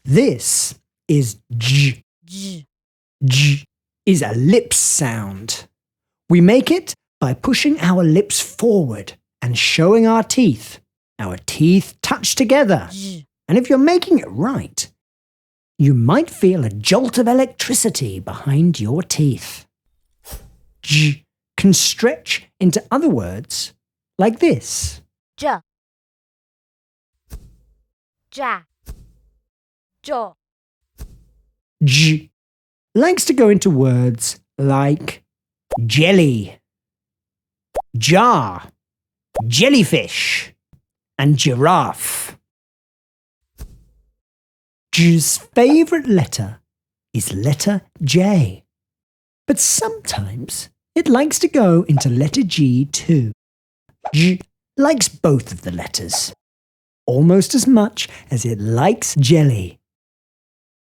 This is J. J. J is a lips sound. We make it by pushing our lips forward and showing our teeth. Our teeth touch together. J. And if you're making it right, you might feel a jolt of electricity behind your teeth. J can stretch into other words like this. J. Ja. Jo. J likes to go into words like jelly, jar, jellyfish, and giraffe. J's favourite letter is letter J, but sometimes it likes to go into letter G too. J likes both of the letters, almost as much as it likes jelly.